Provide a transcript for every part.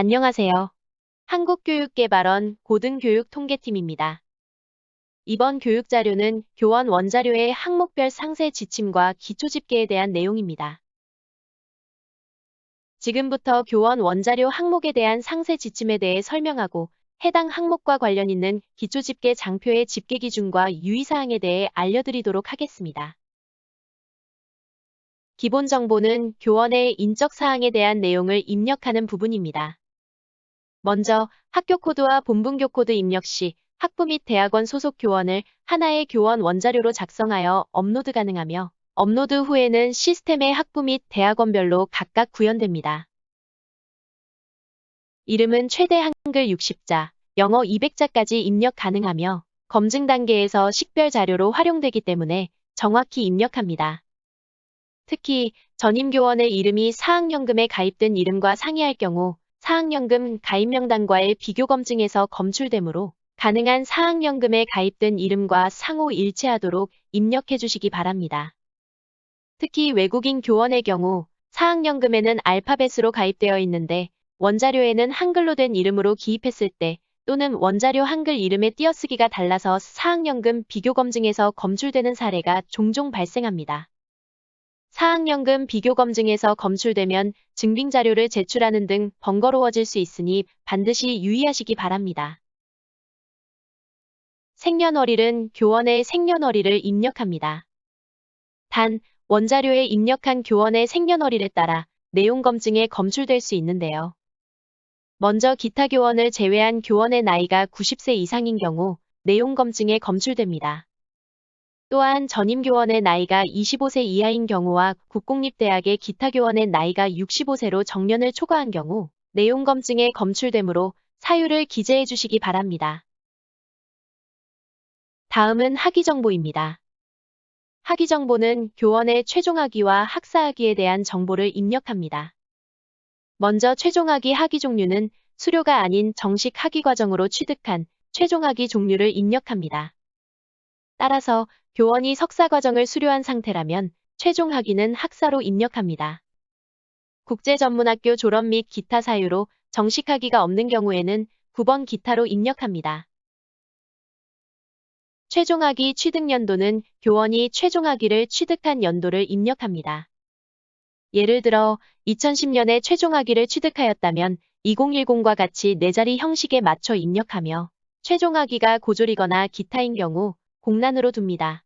안녕하세요. 한국교육개발원 고등교육통계팀입니다. 이번 교육자료는 교원 원자료의 항목별 상세 지침과 기초집계에 대한 내용입니다. 지금부터 교원 원자료 항목에 대한 상세 지침에 대해 설명하고 해당 항목과 관련 있는 기초집계 장표의 집계 기준과 유의사항에 대해 알려드리도록 하겠습니다. 기본 정보는 교원의 인적 사항에 대한 내용을 입력하는 부분입니다. 먼저 학교 코드와 본분교 코드 입력 시 학부 및 대학원 소속 교원을 하나의 교원 원자료로 작성하여 업로드 가능하며 업로드 후에는 시스템의 학부 및 대학원별로 각각 구현됩니다. 이름은 최대 한글 60자, 영어 200자까지 입력 가능하며 검증 단계에서 식별 자료로 활용되기 때문에 정확히 입력합니다. 특히 전임교원의 이름이 사학연금에 가입된 이름과 상이할 경우 사학연금 가입 명단과의 비교 검증에서 검출되므로 가능한 사학연금에 가입된 이름과 상호 일치하도록 입력해 주시기 바랍니다. 특히 외국인 교원의 경우 사학연금에는 알파벳으로 가입되어 있는데 원자료에는 한글로 된 이름으로 기입했을 때 또는 원자료 한글 이름의 띄어쓰기가 달라서 사학연금 비교 검증에서 검출되는 사례가 종종 발생합니다. 사학연금 비교 검증에서 검출되면 증빙자료를 제출하는 등 번거로워질 수 있으니 반드시 유의하시기 바랍니다. 생년월일은 교원의 생년월일을 입력합니다. 단, 원자료에 입력한 교원의 생년월일에 따라 내용 검증에 검출될 수 있는데요. 먼저 기타 교원을 제외한 교원의 나이가 90세 이상인 경우 내용 검증에 검출됩니다. 또한 전임 교원의 나이가 25세 이하인 경우와 국공립대학의 기타 교원의 나이가 65세로 정년을 초과한 경우 내용 검증에 검출되므로 사유를 기재해 주시기 바랍니다. 다음은 학위 정보입니다. 학위 정보는 교원의 최종 학위와 학사 학위에 대한 정보를 입력합니다. 먼저 최종 학위 학위 종류는 수료가 아닌 정식 학위 과정으로 취득한 최종 학위 종류를 입력합니다. 따라서 교원이 석사 과정을 수료한 상태라면 최종 학위는 학사로 입력합니다. 국제전문학교 졸업 및 기타 사유로 정식 학위가 없는 경우에는 9번 기타로 입력합니다. 최종 학위 취득 연도는 교원이 최종 학위를 취득한 연도를 입력합니다. 예를 들어 2010년에 최종 학위를 취득하였다면 2010과 같이 4자리 형식에 맞춰 입력하며 최종 학위가 고졸이거나 기타인 경우 공란으로 둡니다.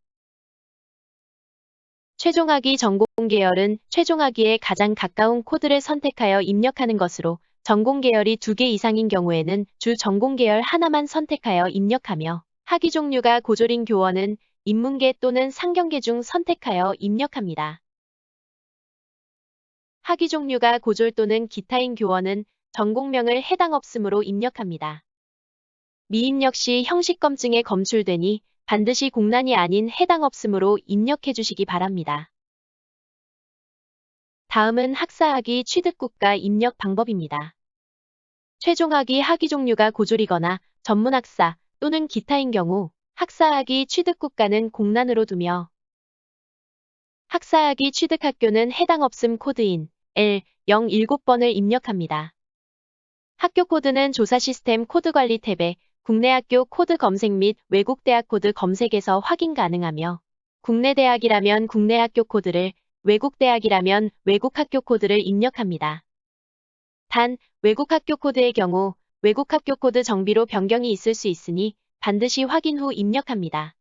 최종 학위 전공 계열은 최종 학위에 가장 가까운 코드를 선택하여 입력하는 것으로 전공 계열이 2개 이상인 경우에는 주 전공 계열 하나만 선택하여 입력하며 학위 종류가 고졸인 교원은 인문계 또는 상경계 중 선택하여 입력합니다. 학위 종류가 고졸 또는 기타인 교원은 전공명을 해당 없음으로 입력합니다. 미입력 시 형식 검증에 검출되니 반드시 공란이 아닌 해당 없음으로 입력해 주시기 바랍니다. 다음은 학사학위 취득국가 입력 방법입니다. 최종학위 학위 종류가 고졸이거나 전문학사 또는 기타인 경우 학사학위 취득국가는 공란으로 두며 학사학위 취득학교는 해당 없음 코드인 L017번을 입력합니다. 학교 코드는 조사 시스템 코드 관리 탭에 국내 학교 코드 검색 및 외국 대학 코드 검색에서 확인 가능하며 국내 대학이라면 국내 학교 코드를, 외국 대학이라면 외국 학교 코드를 입력합니다. 단, 외국 학교 코드의 경우 외국 학교 코드 정비로 변경이 있을 수 있으니 반드시 확인 후 입력합니다.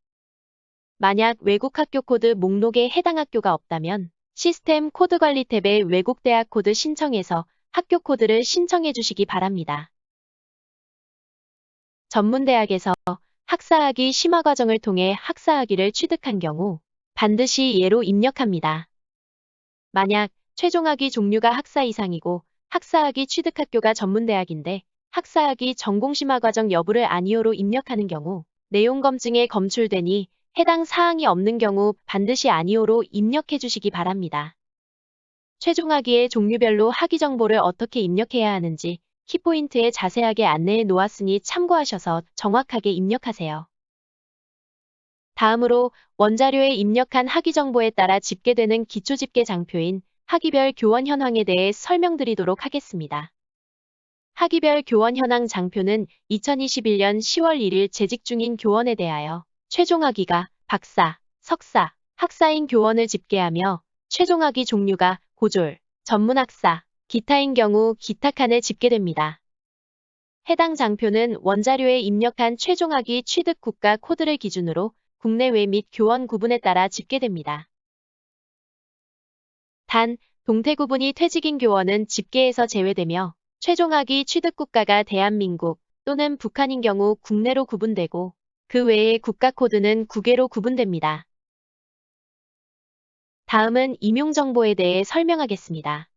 만약 외국 학교 코드 목록에 해당 학교가 없다면 시스템 코드 관리 탭에 외국 대학 코드 신청해서 학교 코드를 신청해 주시기 바랍니다. 전문대학에서 학사학위 심화 과정을 통해 학사학위를 취득한 경우 반드시 예로 입력합니다. 만약 최종학위 종류가 학사 이상이고 학사학위 취득학교가 전문대학인데 학사학위 전공 심화 과정 여부를 아니오로 입력하는 경우 내용 검증에 검출되니 해당 사항이 없는 경우 반드시 아니오로 입력해 주시기 바랍니다. 최종학위의 종류별로 학위 정보를 어떻게 입력해야 하는지 키포인트에 자세하게 안내해 놓았으니 참고하셔서 정확하게 입력하세요. 다음으로 원자료에 입력한 학위 정보에 따라 집계되는 기초집계 장표인 학위별 교원 현황에 대해 설명드리도록 하겠습니다. 학위별 교원 현황 장표는 2021년 10월 1일 재직 중인 교원에 대하여 최종 학위가 박사, 석사, 학사인 교원을 집계하며 최종 학위 종류가 고졸, 전문학사, 기타인 경우 기타 칸에 집계됩니다. 해당 장표는 원자료에 입력한 최종 학위 취득 국가 코드를 기준으로 국내외 및 교원 구분에 따라 집계됩니다. 단, 동태 구분이 퇴직인 교원은 집계에서 제외되며 최종 학위 취득 국가가 대한민국 또는 북한인 경우 국내로 구분되고 그 외의 국가 코드는 국외로 구분됩니다. 다음은 임용정보에 대해 설명하겠습니다.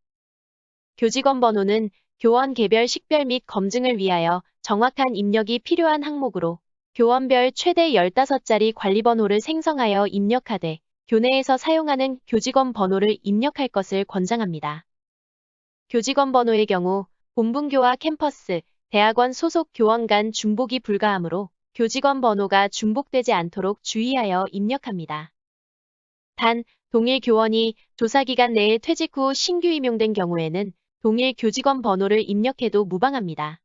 교직원 번호는 교원 개별 식별 및 검증을 위하여 정확한 입력이 필요한 항목으로 교원별 최대 15자리 관리번호를 생성하여 입력하되 교내에서 사용하는 교직원 번호를 입력할 것을 권장합니다. 교직원 번호의 경우 본분교와 캠퍼스, 대학원 소속 교원 간 중복이 불가하므로 교직원 번호가 중복되지 않도록 주의하여 입력합니다. 단, 동일 교원이 조사기간 내에 퇴직 후 신규 임용된 경우에는 동일 교직원 번호를 입력해도 무방합니다.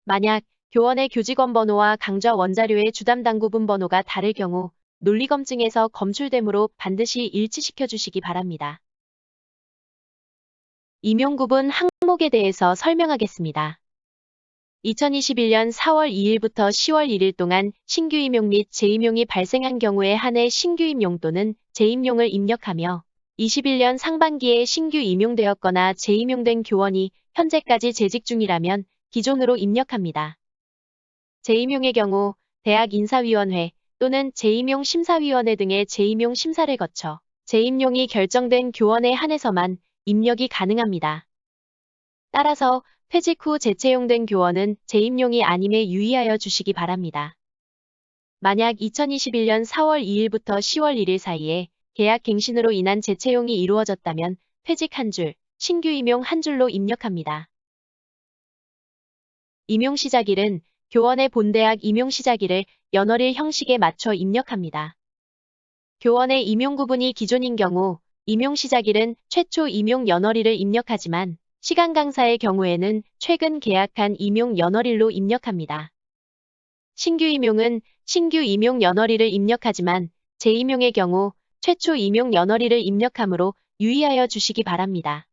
만약 교원의 교직원 번호와 강좌 원자료의 주담당구분 번호가 다를 경우 논리검증에서 검출되므로 반드시 일치시켜 주시기 바랍니다. 임용구분 항목에 대해서 설명하겠습니다. 2021년 4월 2일부터 10월 1일 동안 신규 임용 및 재임용이 발생한 경우에 한해 신규 임용 또는 재임용을 입력하며 21년 상반기에 신규 임용되었거나 재임용된 교원이 현재까지 재직 중이라면 기존으로 입력합니다. 재임용의 경우 대학 인사위원회 또는 재임용 심사위원회 등의 재임용 심사를 거쳐 재임용이 결정된 교원에 한해서만 입력이 가능합니다. 따라서 퇴직 후 재채용된 교원은 재임용이 아님에 유의하여 주시기 바랍니다. 만약 2021년 4월 2일부터 10월 1일 사이에 계약 갱신으로 인한 재채용이 이루어졌다면 퇴직 한 줄, 신규 임용 한 줄로 입력합니다. 임용 시작일은 교원의 본대학 임용 시작일을 연월일 형식에 맞춰 입력합니다. 교원의 임용 구분이 기존인 경우 임용 시작일은 최초 임용 연월일을 입력하지만 시간 강사의 경우에는 최근 계약한 임용 연월일로 입력합니다. 신규 임용은 신규 임용 연월일을 입력하지만 재임용의 경우 최초 임용 연월일을 입력하므로 유의하여 주시기 바랍니다.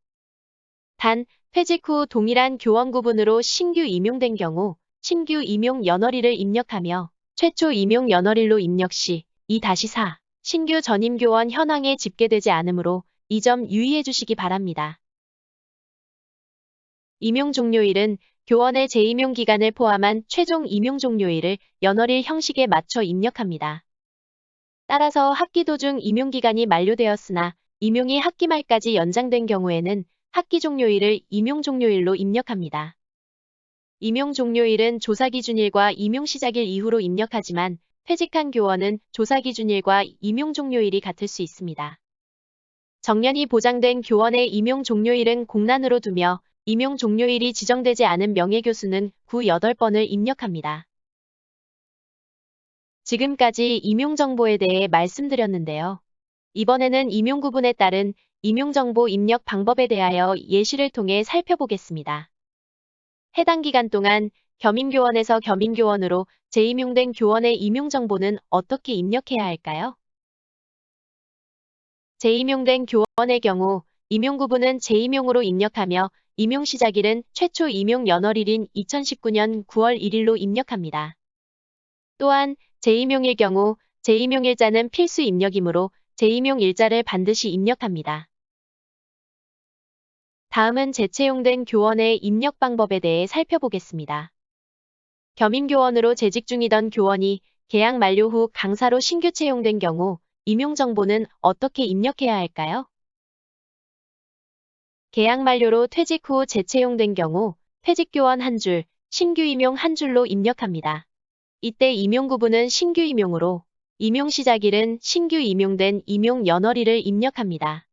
단, 퇴직 후 동일한 교원 구분으로 신규 임용된 경우 신규 임용 연월일을 입력하며 최초 임용 연월일로 입력 시 2-4 신규 전임 교원 현황에 집계되지 않으므로 이 점 유의해 주시기 바랍니다. 임용 종료일은 교원의 재임용 기간을 포함한 최종 임용 종료일을 연월일 형식에 맞춰 입력합니다. 따라서 학기 도중 임용 기간이 만료되었으나 임용이 학기 말까지 연장된 경우에는 학기 종료일을 임용 종료일로 입력합니다. 임용 종료일은 조사 기준일과 임용 시작일 이후로 입력하지만 퇴직한 교원은 조사 기준일과 임용 종료일이 같을 수 있습니다. 정년이 보장된 교원의 임용 종료일은 공란으로 두며 임용 종료일이 지정되지 않은 명예교수는 8번을 입력합니다. 지금까지 임용정보에 대해 말씀드렸는데요. 이번에는 임용구분에 따른 임용정보 입력 방법에 대하여 예시를 통해 살펴보겠습니다. 해당 기간 동안 겸임교원에서 겸임교원으로 재임용된 교원의 임용정보는 어떻게 입력해야 할까요? 재임용된 교원의 경우 임용구분은 재임용으로 입력하며 임용 시작일은 최초 임용 연월일인 2019년 9월 1일로 입력합니다. 또한 재임용일 경우 재임용 일자는 필수 입력이므로 재임용 일자를 반드시 입력합니다. 다음은 재채용된 교원의 입력 방법에 대해 살펴보겠습니다. 겸임교원으로 재직 중이던 교원이 계약 만료 후 강사로 신규 채용된 경우 임용정보는 어떻게 입력해야 할까요? 계약 만료로 퇴직 후 재채용된 경우 퇴직교원 한 줄, 신규 임용 한 줄로 입력합니다. 이때 임용 구분은 신규 임용으로 임용 시작일은 신규 임용된 임용 연월일을 입력합니다.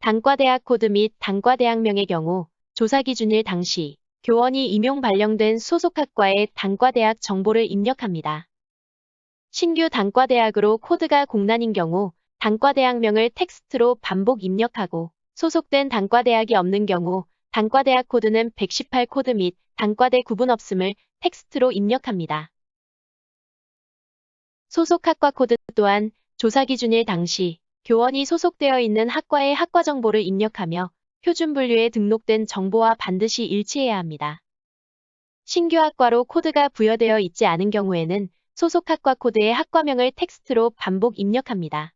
단과대학 코드 및 단과대학명의 경우 조사 기준일 당시 교원이 임용 발령된 소속학과의 단과대학 정보를 입력합니다. 신규 단과대학으로 코드가 공란인 경우 단과대학명을 텍스트로 반복 입력하고 소속된 단과대학이 없는 경우 단과대학 코드는 118 코드 및 단과대 구분 없음을 텍스트로 입력합니다. 소속 학과 코드 또한 조사 기준일 당시 교원이 소속되어 있는 학과의 학과 정보를 입력하며 표준 분류에 등록된 정보와 반드시 일치해야 합니다. 신규 학과로 코드가 부여되어 있지 않은 경우에는 소속 학과 코드의 학과명을 텍스트로 반복 입력합니다.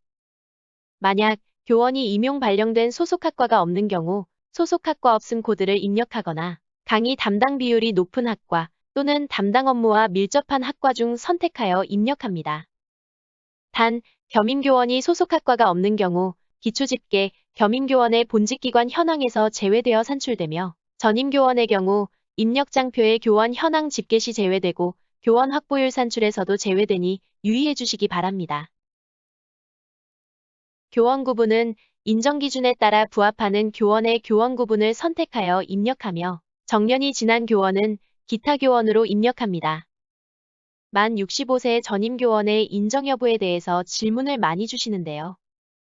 만약 교원이 임용 발령된 소속 학과가 없는 경우 소속 학과 없음 코드를 입력하거나 강의 담당 비율이 높은 학과 또는 담당 업무와 밀접한 학과 중 선택하여 입력합니다. 단, 겸임교원이 소속 학과가 없는 경우 기초집계, 겸임교원의 본직기관 현황에서 제외되어 산출되며 전임교원의 경우 입력장표의 교원 현황 집계 시 제외되고 교원 확보율 산출에서도 제외되니 유의해 주시기 바랍니다. 교원 구분은 인정 기준에 따라 부합하는 교원의 교원 구분을 선택하여 입력하며 정년이 지난 교원은 기타 교원으로 입력합니다. 만 65세 전임 교원의 인정 여부에 대해서 질문을 많이 주시는데요.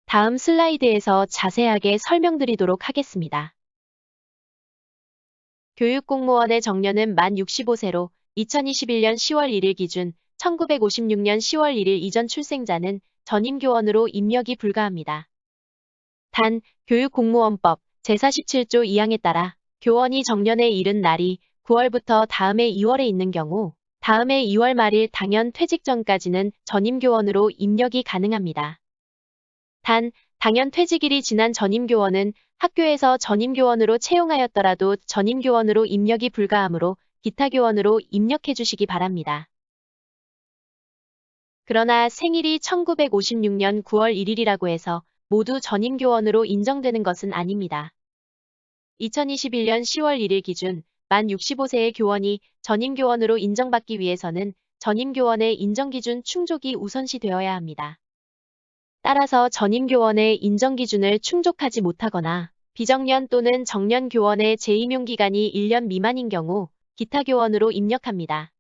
다음 슬라이드에서 자세하게 설명드리도록 하겠습니다. 교육공무원의 정년은 만 65세로 2021년 10월 1일 기준 1956년 10월 1일 이전 출생자는 전임 교원으로 입력이 불가합니다. 단, 교육공무원법 제47조 2항에 따라 교원이 정년에 이른 날이 9월부터 다음해 2월에 있는 경우 다음해 2월 말일 당연 퇴직 전까지는 전임 교원으로 입력이 가능합니다. 단, 당연 퇴직일이 지난 전임 교원은 학교에서 전임 교원으로 채용하였더라도 전임 교원으로 입력이 불가하므로 기타 교원으로 입력해 주시기 바랍니다. 그러나 생일이 1956년 9월 1일이라고 해서 모두 전임 교원으로 인정되는 것은 아닙니다. 2021년 10월 1일 기준 만 65세의 교원이 전임 교원으로 인정받기 위해서는 전임 교원의 인정 기준 충족이 우선시 되어야 합니다. 따라서 전임 교원의 인정 기준을 충족하지 못하거나 비정년 또는 정년 교원의 재임용 기간이 1년 미만인 경우 기타 교원으로 입력합니다.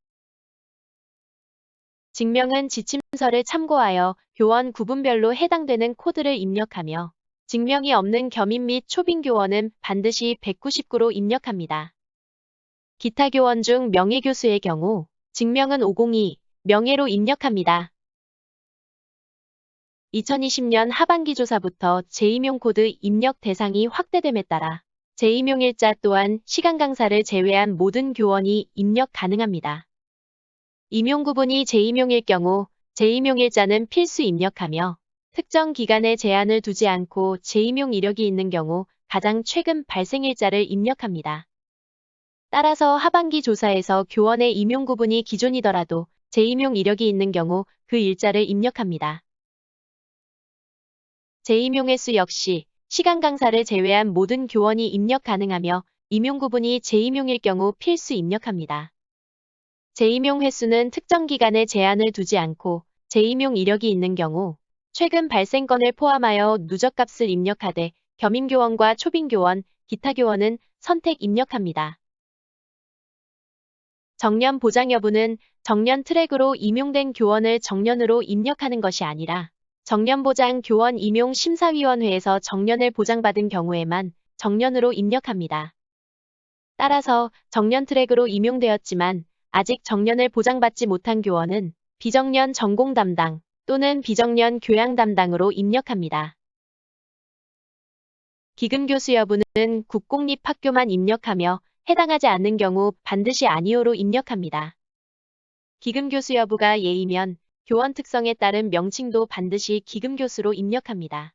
증명은 지침서를 참고하여 교원 구분별로 해당되는 코드를 입력하며 증명이 없는 겸임 및 초빙 교원은 반드시 199로 입력합니다. 기타 교원 중 명예교수의 경우 증명은 502, 명예로 입력합니다. 2020년 하반기 조사부터 재임용 코드 입력 대상이 확대됨에 따라 재임용 일자 또한 시간 강사를 제외한 모든 교원이 입력 가능합니다. 임용 구분이 재임용일 경우 재임용 일자는 필수 입력하며 특정 기간에 제한을 두지 않고 재임용 이력이 있는 경우 가장 최근 발생 일자를 입력합니다. 따라서 하반기 조사에서 교원의 임용 구분이 기존이더라도 재임용 이력이 있는 경우 그 일자를 입력합니다. 재임용 횟수 역시 시간 강사를 제외한 모든 교원이 입력 가능하며 임용 구분이 재임용일 경우 필수 입력합니다. 재임용 횟수는 특정 기간에 제한을 두지 않고 재임용 이력이 있는 경우 최근 발생 건을 포함하여 누적값을 입력하되 겸임교원과 초빙교원, 기타 교원은 선택 입력합니다. 정년 보장 여부는 정년 트랙으로 임용된 교원을 정년으로 입력하는 것이 아니라 정년보장 교원 임용 심사위원회에서 정년을 보장받은 경우에만 정년으로 입력합니다. 따라서 정년 트랙으로 임용되었지만 아직 정년을 보장받지 못한 교원은 비정년 전공 담당 또는 비정년 교양 담당으로 입력합니다. 기금교수 여부는 국공립학교만 입력하며 해당하지 않는 경우 반드시 아니오로 입력합니다. 기금교수 여부가 예이면 교원 특성에 따른 명칭도 반드시 기금교수로 입력합니다.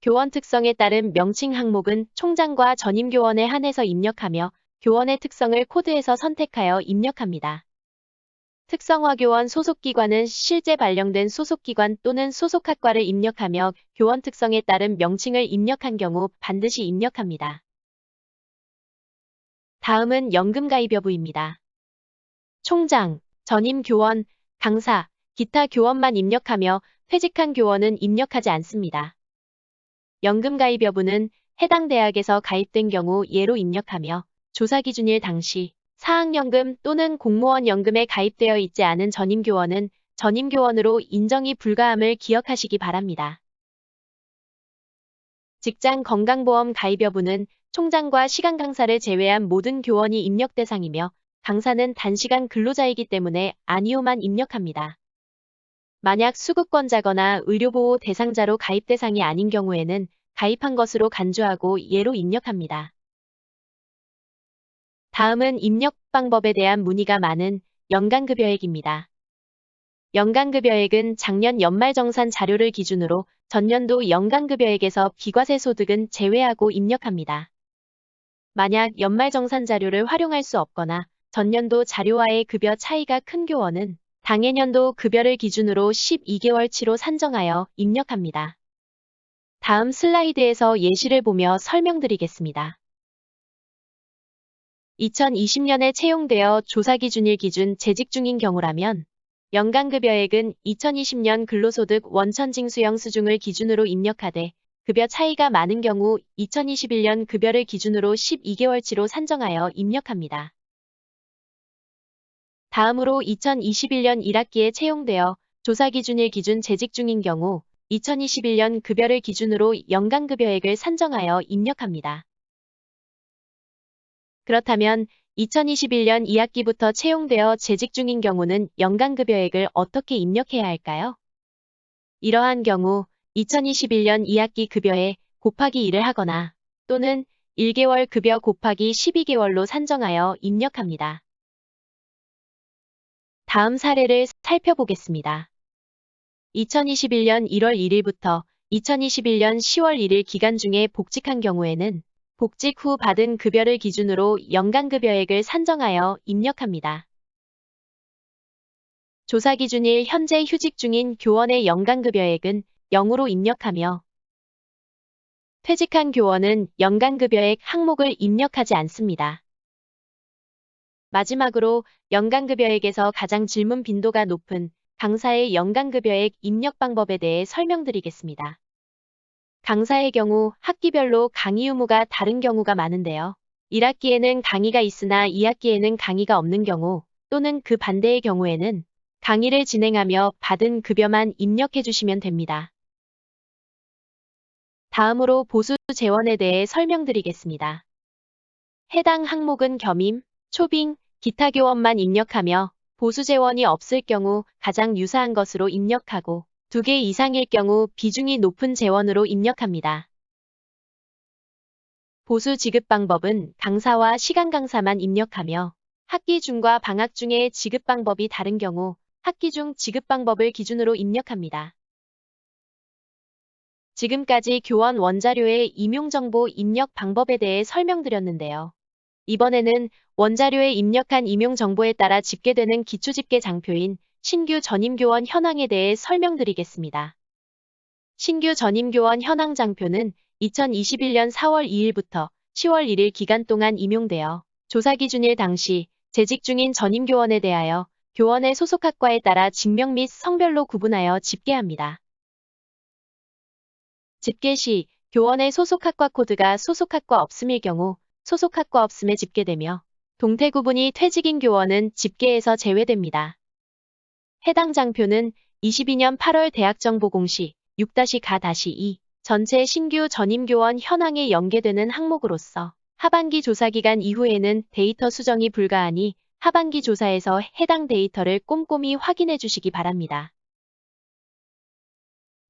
교원 특성에 따른 명칭 항목은 총장과 전임교원에 한해서 입력하며 교원의 특성을 코드에서 선택하여 입력합니다. 특성화교원 소속기관은 실제 발령된 소속기관 또는 소속학과를 입력하며 교원 특성에 따른 명칭을 입력한 경우 반드시 입력합니다. 다음은 연금가입 여부입니다. 총장, 전임 교원, 강사, 기타 교원만 입력하며 퇴직한 교원은 입력하지 않습니다. 연금가입 여부는 해당 대학에서 가입된 경우 예로 입력하며 조사 기준일 당시 사학연금 또는 공무원 연금에 가입되어 있지 않은 전임 교원은 전임 교원으로 인정이 불가함을 기억하시기 바랍니다. 직장 건강보험 가입 여부는 총장과 시간 강사를 제외한 모든 교원이 입력 대상이며 강사는 단시간 근로자이기 때문에 아니오만 입력합니다. 만약 수급권자거나 의료보호 대상자로 가입 대상이 아닌 경우에는 가입한 것으로 간주하고 예로 입력합니다. 다음은 입력 방법에 대한 문의가 많은 연간급여액입니다. 연간급여액은 작년 연말정산 자료를 기준으로 전년도 연간급여액에서 비과세 소득은 제외하고 입력합니다. 만약 연말정산 자료를 활용할 수 없거나 전년도 자료와의 급여 차이가 큰 교원은 당해년도 급여를 기준으로 12개월치로 산정하여 입력합니다. 다음 슬라이드에서 예시를 보며 설명드리겠습니다. 2020년에 채용되어 조사기준일 기준 재직 중인 경우라면 연간급여액은 2020년 근로소득 원천징수형 수중을 기준으로 입력하되 급여 차이가 많은 경우 2021년 급여를 기준으로 12개월치로 산정하여 입력합니다. 다음으로 2021년 1학기에 채용되어 조사기준일 기준 재직 중인 경우 2021년 급여를 기준으로 연간급여액을 산정하여 입력합니다. 그렇다면 2021년 2학기부터 채용되어 재직 중인 경우는 연간급여액을 어떻게 입력해야 할까요? 이러한 경우 2021년 2학기 급여에 곱하기 1을 하거나 또는 1개월 급여 곱하기 12개월로 산정하여 입력합니다. 다음 사례를 살펴보겠습니다. 2021년 1월 1일부터 2021년 10월 1일 기간 중에 복직한 경우에는 복직 후 받은 급여를 기준으로 연간급여액을 산정하여 입력합니다. 조사기준일 현재 휴직 중인 교원의 연간급여액은 0으로 입력하며 퇴직한 교원은 연간급여액 항목을 입력하지 않습니다. 마지막으로 연간급여액에서 가장 질문 빈도가 높은 강사의 연간급여액 입력 방법에 대해 설명드리겠습니다. 강사의 경우 학기별로 강의 의무가 다른 경우가 많은데요. 1학기에는 강의가 있으나 2학기에는 강의가 없는 경우 또는 그 반대의 경우에는 강의를 진행하며 받은 급여만 입력해 주시면 됩니다. 다음으로 보수 재원에 대해 설명드리겠습니다. 해당 항목은 겸임, 초빙, 기타 교원만 입력하며 보수 재원이 없을 경우 가장 유사한 것으로 입력하고 2개 이상일 경우 비중이 높은 재원으로 입력합니다. 보수 지급 방법은 강사와 시간 강사만 입력하며 학기 중과 방학 중에 지급 방법이 다른 경우 학기 중 지급 방법을 기준으로 입력합니다. 지금까지 교원 원자료의 임용정보 입력 방법에 대해 설명드렸는데요. 이번에는 원자료에 입력한 임용정보에 따라 집계되는 기초집계 장표인 신규 전임교원 현황에 대해 설명드리겠습니다. 신규 전임교원 현황 장표는 2021년 4월 2일부터 10월 1일 기간 동안 임용되어 조사기준일 당시 재직 중인 전임교원에 대하여 교원의 소속학과에 따라 직명 및 성별로 구분하여 집계합니다. 집계 시 교원의 소속학과 코드가 소속학과 없음일 경우 소속학과 없음에 집계되며 동태 구분이 퇴직인 교원은 집계에서 제외됩니다. 해당 장표는 22년 8월 대학정보공시 6-가-2 전체 신규 전임교원 현황에 연계되는 항목으로서 하반기 조사기간 이후에는 데이터 수정이 불가하니 하반기 조사에서 해당 데이터를 꼼꼼히 확인해 주시기 바랍니다.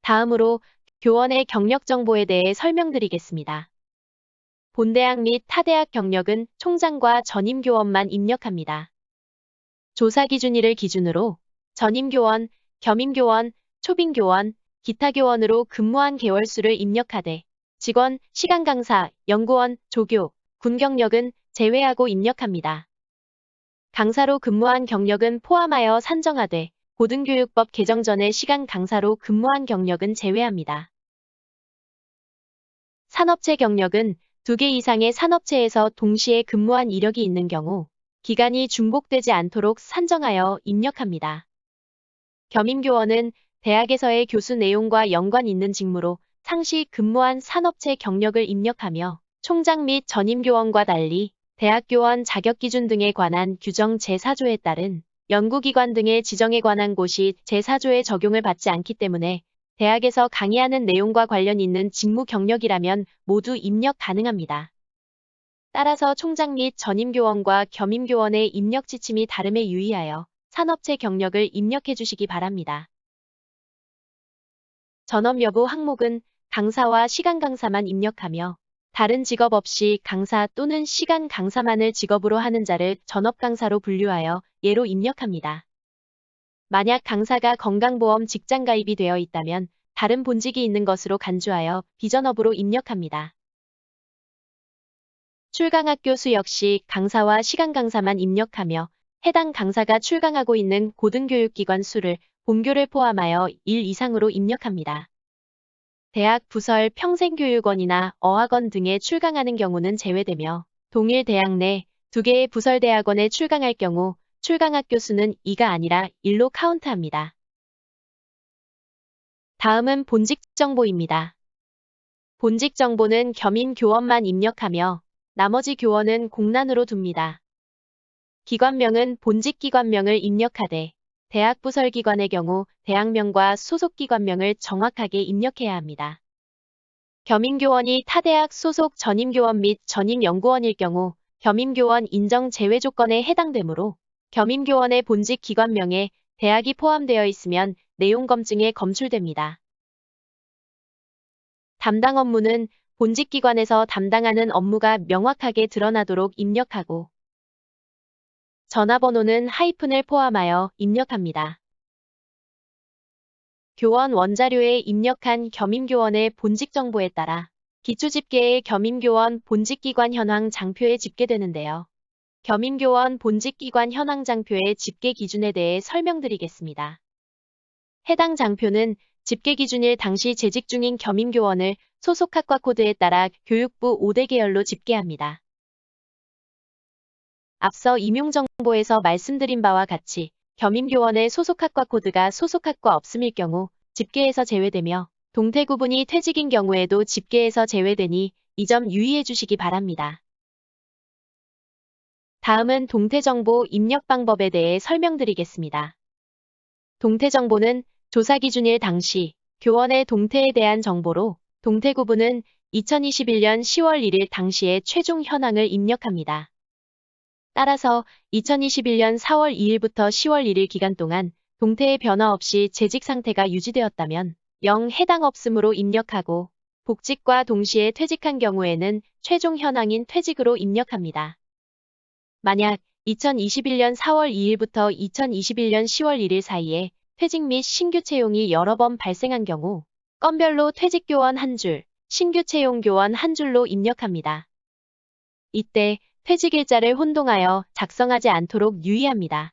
다음으로 교원의 경력 정보에 대해 설명드리겠습니다. 본대학 및 타대학 경력은 총장과 전임교원만 입력합니다. 조사기준일을 기준으로 전임교원, 겸임교원, 초빙교원, 기타교원으로 근무한 개월수를 입력하되 직원, 시간강사, 연구원, 조교, 군 경력은 제외하고 입력합니다. 강사로 근무한 경력은 포함하여 산정하되 고등교육법 개정 전에 시간 강사로 근무한 경력은 제외합니다. 산업체 경력은 2개 이상의 산업체에서 동시에 근무한 이력이 있는 경우 기간이 중복되지 않도록 산정하여 입력합니다. 겸임교원은 대학에서의 교수 내용과 연관 있는 직무로 상시 근무한 산업체 경력을 입력하며 총장 및 전임교원과 달리 대학교원 자격기준 등에 관한 규정 제4조에 따른 연구기관 등의 지정에 관한 곳이 제4조의 적용을 받지 않기 때문에 대학에서 강의하는 내용과 관련 있는 직무 경력이라면 모두 입력 가능합니다. 따라서 총장 및 전임교원과 겸임교원의 입력 지침이 다름에 유의하여 산업체 경력을 입력해 주시기 바랍니다. 전업 여부 항목은 강사와 시간 강사만 입력하며 다른 직업 없이 강사 또는 시간 강사만을 직업으로 하는 자를 전업 강사로 분류하여 예로 입력합니다. 만약 강사가 건강보험 직장 가입이 되어 있다면 다른 본직이 있는 것으로 간주하여 비전업으로 입력합니다. 출강학교 수 역시 강사와 시간 강사만 입력하며 해당 강사가 출강하고 있는 고등교육기관 수를 본교를 포함하여 1 이상으로 입력합니다. 대학, 부설, 평생교육원이나 어학원 등에 출강하는 경우는 제외되며 동일 대학 내 2개의 부설대학원에 출강할 경우 출강학교 수는 2가 아니라 1로 카운트합니다. 다음은 본직 정보입니다. 본직 정보는 겸임 교원만 입력하며 나머지 교원은 공란으로 둡니다. 기관명은 본직 기관명을 입력하되 대학 부설기관의 경우 대학명과 소속기관명을 정확하게 입력해야 합니다. 겸임교원이 타대학 소속 전임교원 및 전임연구원일 경우 겸임교원 인정 제외 조건에 해당되므로 겸임교원의 본직 기관명에 대학이 포함되어 있으면 내용 검증에 검출됩니다. 담당 업무는 본직 기관에서 담당하는 업무가 명확하게 드러나도록 입력하고 전화번호는 하이픈을 포함하여 입력합니다. 교원 원자료에 입력한 겸임교원의 본직 정보에 따라 기초집계의 겸임교원 본직기관 현황 장표에 집계되는데요. 겸임교원 본직기관 현황 장표의 집계 기준에 대해 설명드리겠습니다. 해당 장표는 집계 기준일 당시 재직 중인 겸임교원을 소속 학과 코드에 따라 교육부 5대 계열로 집계합니다. 앞서 임용정보에서 말씀드린 바와 같이 겸임교원의 소속학과 코드가 소속학과 없음일 경우 집계에서 제외되며 동태구분이 퇴직인 경우에도 집계에서 제외되니 이 점 유의해 주시기 바랍니다. 다음은 동태정보 입력 방법에 대해 설명드리겠습니다. 동태정보는 조사 기준일 당시 교원의 동태에 대한 정보로 동태구분은 2021년 10월 1일 당시의 최종 현황을 입력합니다. 따라서 2021년 4월 2일부터 10월 1일 기간 동안 동태의 변화 없이 재직 상태가 유지되었다면 0 해당 없음으로 입력하고 복직과 동시에 퇴직한 경우에는 최종 현황인 퇴직으로 입력합니다. 만약 2021년 4월 2일부터 2021년 10월 1일 사이에 퇴직 및 신규 채용이 여러 번 발생한 경우 건별로 퇴직교원 1줄, 신규 채용 교원 1줄로 입력합니다. 이때 퇴직일자를 혼동하여 작성하지 않도록 유의합니다.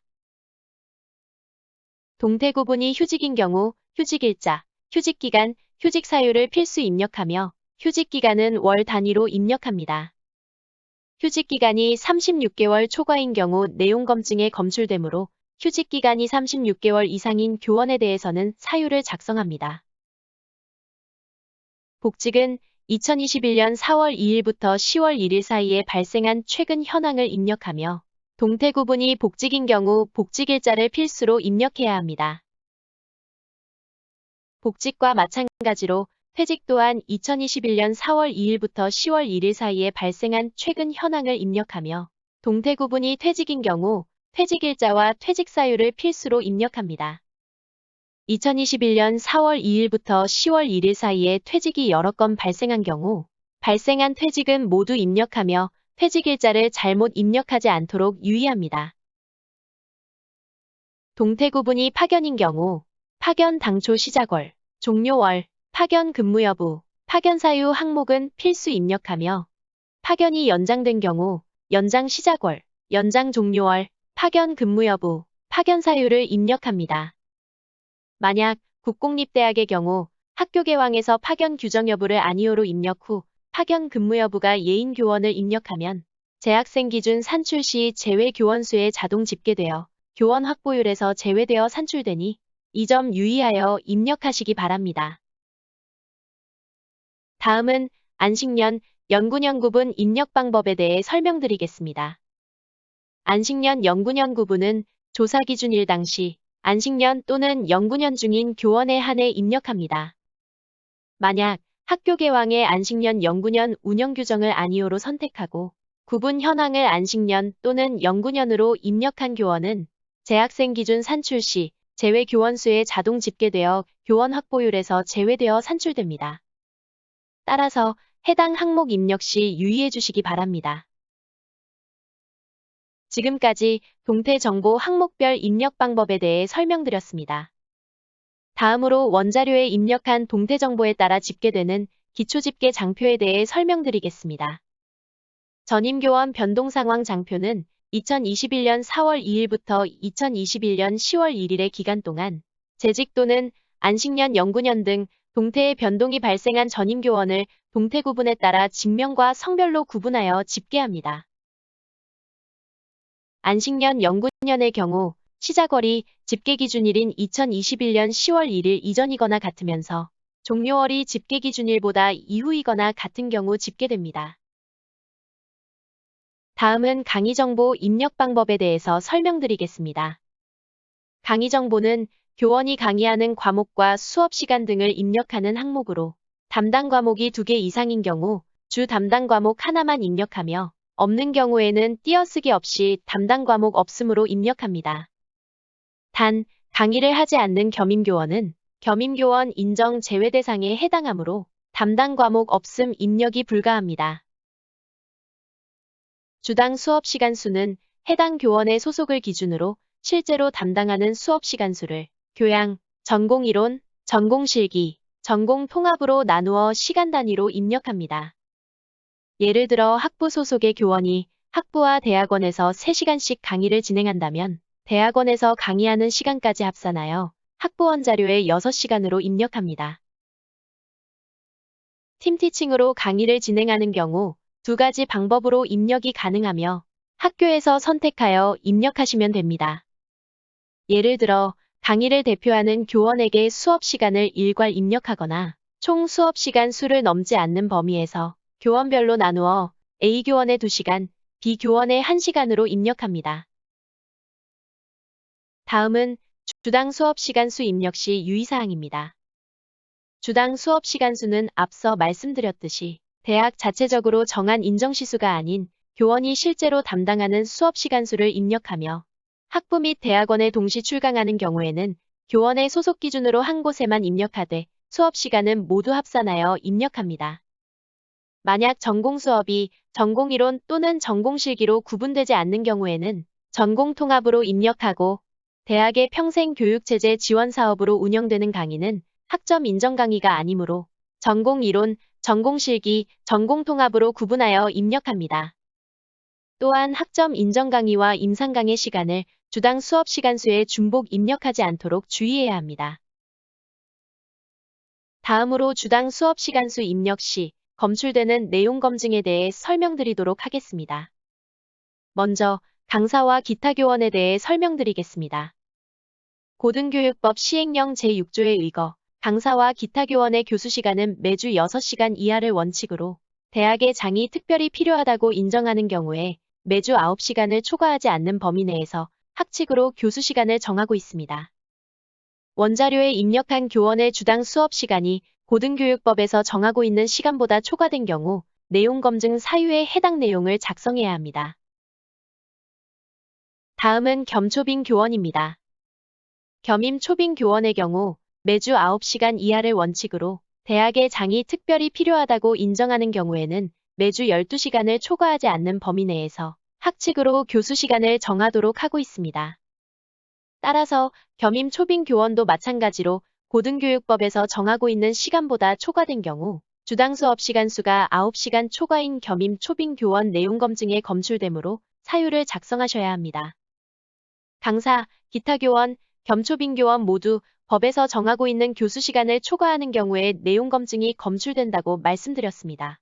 동태구분이 휴직인 경우 휴직일자, 휴직기간, 휴직사유를 필수 입력하며 휴직기간은 월 단위로 입력합니다. 휴직기간이 36개월 초과인 경우 내용 검증에 검출되므로 휴직기간이 36개월 이상인 교원에 대해서는 사유를 작성합니다. 복직은 2021년 4월 2일부터 10월 1일 사이에 발생한 최근 현황을 입력하며 동태구분이 복직인 경우 복직일자를 필수로 입력해야 합니다. 복직과 마찬가지로 퇴직 또한 2021년 4월 2일부터 10월 1일 사이에 발생한 최근 현황을 입력하며 동태구분이 퇴직인 경우 퇴직일자와 퇴직사유를 필수로 입력합니다. 2021년 4월 2일부터 10월 1일 사이에 퇴직이 여러 건 발생한 경우 발생한 퇴직은 모두 입력하며 퇴직일자를 잘못 입력하지 않도록 유의합니다. 동태구분이 파견인 경우 파견 당초 시작월, 종료월, 파견 근무 여부, 파견 사유 항목은 필수 입력하며 파견이 연장된 경우 연장 시작월, 연장 종료월, 파견 근무 여부, 파견 사유를 입력합니다. 만약 국공립대학의 경우 학교 개왕에서 파견 규정 여부를 아니오로 입력 후 파견 근무 여부가 예인 교원을 입력하면 재학생 기준 산출 시 제외 교원 수에 자동 집계되어 교원 확보율에서 제외되어 산출되니 이 점 유의하여 입력하시기 바랍니다. 다음은 안식년, 연구년 구분 입력 방법에 대해 설명드리겠습니다. 안식년, 연구년 구분은 조사 기준일 당시 안식년 또는 연구년 중인 교원에 한해 입력합니다. 만약 학교 개왕의 안식년 연구년 운영 규정을 아니오로 선택하고 구분 현황을 안식년 또는 연구년으로 입력한 교원은 재학생 기준 산출 시 제외 교원 수에 자동 집계되어 교원 확보율에서 제외되어 산출됩니다. 따라서 해당 항목 입력 시 유의해 주시기 바랍니다. 지금까지 동태정보 항목별 입력 방법에 대해 설명드렸습니다. 다음으로 원자료에 입력한 동태정보에 따라 집계되는 기초집계 장표에 대해 설명드리겠습니다. 전임교원 변동상황 장표는 2021년 4월 2일부터 2021년 10월 1일의 기간 동안 재직 또는 안식년, 연구년 등 동태의 변동이 발생한 전임교원을 동태 구분에 따라 직명과 성별로 구분하여 집계합니다. 안식년, 연구년의 경우 시작월이 집계기준일인 2021년 10월 1일 이전이거나 같으면서 종료월이 집계기준일보다 이후이거나 같은 경우 집계됩니다. 다음은 강의정보 입력 방법에 대해서 설명드리겠습니다. 강의정보는 교원이 강의하는 과목과 수업시간 등을 입력하는 항목으로 담당 과목이 2개 이상인 경우 주 담당 과목 하나만 입력하며 없는 경우에는 띄어쓰기 없이 담당 과목 없음으로 입력합니다. 단, 강의를 하지 않는 겸임교원은 겸임교원 인정 제외 대상에 해당하므로 담당 과목 없음 입력이 불가합니다. 주당 수업시간 수는 해당 교원의 소속을 기준으로 실제로 담당하는 수업시간 수를 교양, 전공이론, 전공실기, 전공통합으로 나누어 시간 단위로 입력합니다. 예를 들어 학부 소속의 교원이 학부와 대학원에서 3시간씩 강의를 진행한다면 대학원에서 강의하는 시간까지 합산하여 학부원 자료에 6시간으로 입력합니다. 팀티칭으로 강의를 진행하는 경우 2가지 방법으로 입력이 가능하며 학교에서 선택하여 입력하시면 됩니다. 예를 들어 강의를 대표하는 교원에게 수업시간을 일괄 입력하거나 총 수업시간 수를 넘지 않는 범위에서 교원별로 나누어 A교원에 2시간, B교원에 1시간으로 입력합니다. 다음은 주당 수업시간 수 입력 시 유의사항입니다. 주당 수업시간 수는 앞서 말씀드렸듯이 대학 자체적으로 정한 인정시수가 아닌 교원이 실제로 담당하는 수업시간 수를 입력하며 학부 및 대학원에 동시 출강하는 경우에는 교원의 소속 기준으로 한 곳에만 입력하되 수업시간은 모두 합산하여 입력합니다. 만약 전공수업이 전공이론 또는 전공실기로 구분되지 않는 경우에는 전공통합으로 입력하고 대학의 평생교육체제 지원사업으로 운영되는 강의는 학점 인정 강의가 아니므로 전공이론, 전공실기, 전공통합으로 구분하여 입력합니다. 또한 학점 인정 강의와 임상 강의 시간을 주당 수업 시간 수에 중복 입력하지 않도록 주의해야 합니다. 다음으로 주당 수업 시간 수 입력 시 검출되는 내용 검증에 대해 설명드리도록 하겠습니다. 먼저 강사와 기타 교원에 대해 설명드리겠습니다. 고등교육법 시행령 제6조에 의거 강사와 기타 교원의 교수 시간은 매주 6시간 이하를 원칙으로 대학의 장이 특별히 필요하다고 인정하는 경우에 매주 9시간을 초과하지 않는 범위 내에서 학칙으로 교수 시간을 정하고 있습니다. 원자료에 입력한 교원의 주당 수업 시간이 고등교육법에서 정하고 있는 시간보다 초과된 경우 내용 검증 사유에 해당 내용을 작성해야 합니다. 다음은 겸초빙 교원입니다. 겸임 초빙 교원의 경우 매주 9시간 이하를 원칙으로 대학의 장이 특별히 필요하다고 인정하는 경우에는 매주 12시간을 초과하지 않는 범위 내에서 학칙으로 교수 시간을 정하도록 하고 있습니다. 따라서 겸임 초빙 교원도 마찬가지로 고등교육법에서 정하고 있는 시간보다 초과된 경우 주당 수업 시간 수가 9시간 초과인 겸임 초빙 교원 내용 검증에 검출되므로 사유를 작성하셔야 합니다. 강사, 기타 교원, 겸초빙 교원 모두 법에서 정하고 있는 교수 시간을 초과하는 경우에 내용 검증이 검출된다고 말씀드렸습니다.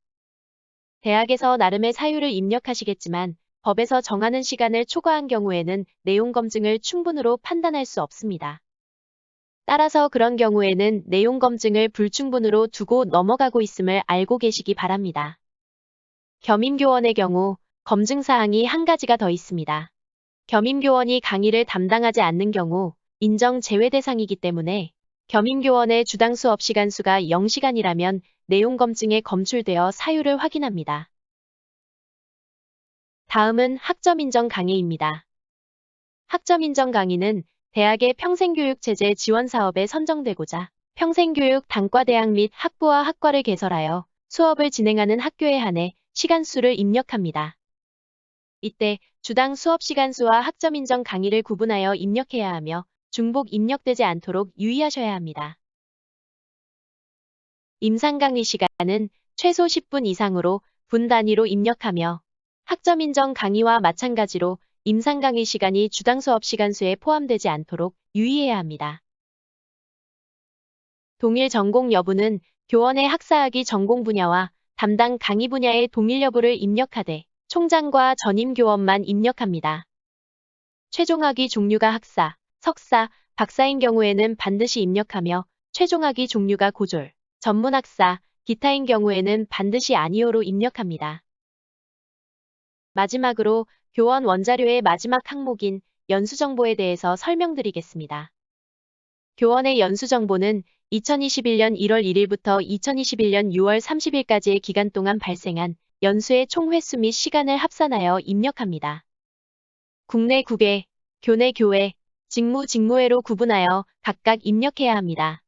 대학에서 나름의 사유를 입력하시겠지만 법에서 정하는 시간을 초과한 경우에는 내용 검증을 충분으로 판단할 수 없습니다. 따라서 그런 경우에는 내용 검증을 불충분으로 두고 넘어가고 있음을 알고 계시기 바랍니다. 겸임교원의 경우 검증사항이 한 가지가 더 있습니다. 겸임교원이 강의를 담당하지 않는 경우 인정 제외 대상이기 때문에 겸임교원의 주당 수업 시간 수가 0시간이라면 내용 검증에 검출되어 사유를 확인합니다. 다음은 학점 인정 강의입니다. 학점 인정 강의는 대학의 평생교육체제 지원 사업에 선정되고자 평생교육 단과대학 및 학부와 학과를 개설하여 수업을 진행하는 학교에 한해 시간수를 입력합니다. 이때 주당 수업 시간수와 학점 인정 강의를 구분하여 입력해야 하며 중복 입력되지 않도록 유의하셔야 합니다. 임상 강의 시간은 최소 10분 이상으로 분 단위로 입력하며 학점 인정 강의와 마찬가지로 임상 강의 시간이 주당 수업 시간수에 포함되지 않도록 유의해야 합니다. 동일 전공 여부는 교원의 학사학위 전공 분야와 담당 강의 분야의 동일 여부를 입력하되 총장과 전임 교원만 입력합니다. 최종학위 종류가 학사, 석사, 박사인 경우에는 반드시 입력하며 최종학위 종류가 고졸, 전문학사, 기타인 경우에는 반드시 아니오로 입력합니다. 마지막으로 교원 원자료의 마지막 항목인 연수정보에 대해서 설명드리겠습니다. 교원의 연수정보는 2021년 1월 1일부터 2021년 6월 30일까지의 기간 동안 발생한 연수의 총 횟수 및 시간을 합산하여 입력합니다. 국내 국외, 교내 교외, 직무 직무외로 구분하여 각각 입력해야 합니다.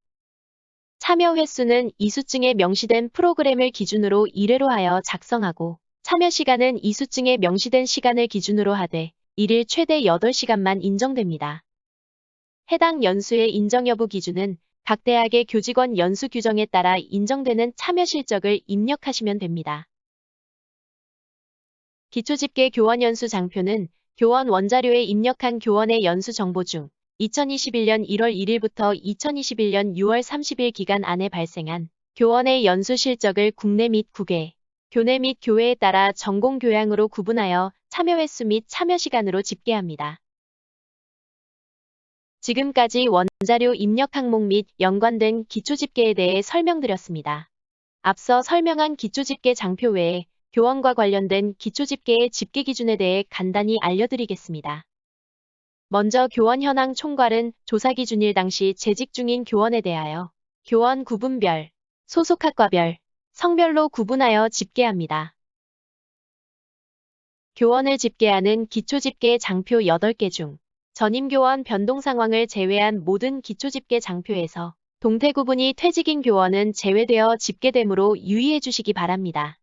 참여 횟수는 이수증에 명시된 프로그램을 기준으로 1회로 하여 작성하고 참여 시간은 이수증에 명시된 시간을 기준으로 하되 1일 최대 8시간만 인정됩니다. 해당 연수의 인정 여부 기준은 각 대학의 교직원 연수 규정에 따라 인정되는 참여 실적을 입력하시면 됩니다. 기초집계 교원 연수 장표는 교원 원자료에 입력한 교원의 연수 정보 중 2021년 1월 1일부터 2021년 6월 30일 기간 안에 발생한 교원의 연수 실적을 국내 및 국외, 교내 및 교외에 따라 전공 교양으로 구분하여 참여 횟수 및 참여 시간으로 집계합니다. 지금까지 원자료 입력 항목 및 연관된 기초집계에 대해 설명드렸습니다. 앞서 설명한 기초집계 장표 외에 교원과 관련된 기초집계의 집계 기준에 대해 간단히 알려드리겠습니다. 먼저 교원 현황 총괄은 조사 기준일 당시 재직 중인 교원에 대하여 교원 구분별, 소속학과별, 성별로 구분하여 집계합니다. 교원을 집계하는 기초집계 장표 8개 중 전임 교원 변동 상황을 제외한 모든 기초집계 장표에서 동태 구분이 퇴직인 교원은 제외되어 집계되므로 유의해 주시기 바랍니다.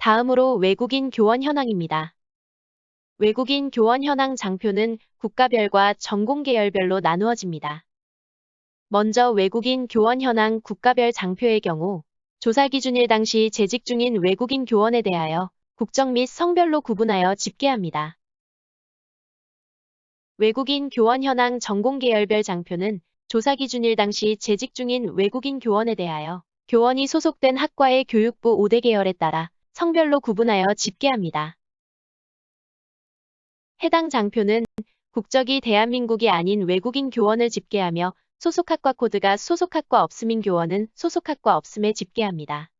다음으로 외국인 교원 현황입니다. 외국인 교원 현황 장표는 국가별과 전공 계열별로 나누어집니다. 먼저 외국인 교원 현황 국가별 장표의 경우 조사 기준일 당시 재직 중인 외국인 교원에 대하여 국적 및 성별로 구분하여 집계합니다. 외국인 교원 현황 전공 계열별 장표는 조사 기준일 당시 재직 중인 외국인 교원에 대하여 교원이 소속된 학과의 교육부 5대 계열에 따라 성별로 구분하여 집계합니다. 해당 장표는 국적이 대한민국이 아닌 외국인 교원을 집계하며 소속학과 코드가 소속학과 없음인 교원은 소속학과 없음에 집계합니다.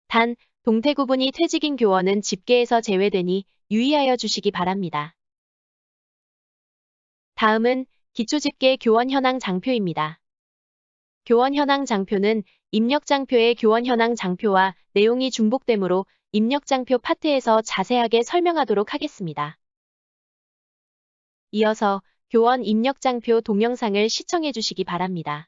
단, 동태 구분이 퇴직인 교원은 집계에서 제외되니 유의하여 주시기 바랍니다. 다음은 기초집계 교원 현황 장표입니다. 교원 현황 장표는 입력 장표의 교원 현황 장표와 내용이 중복되므로 입력 장표 파트에서 자세하게 설명하도록 하겠습니다. 이어서 교원 입력 장표 동영상을 시청해 주시기 바랍니다.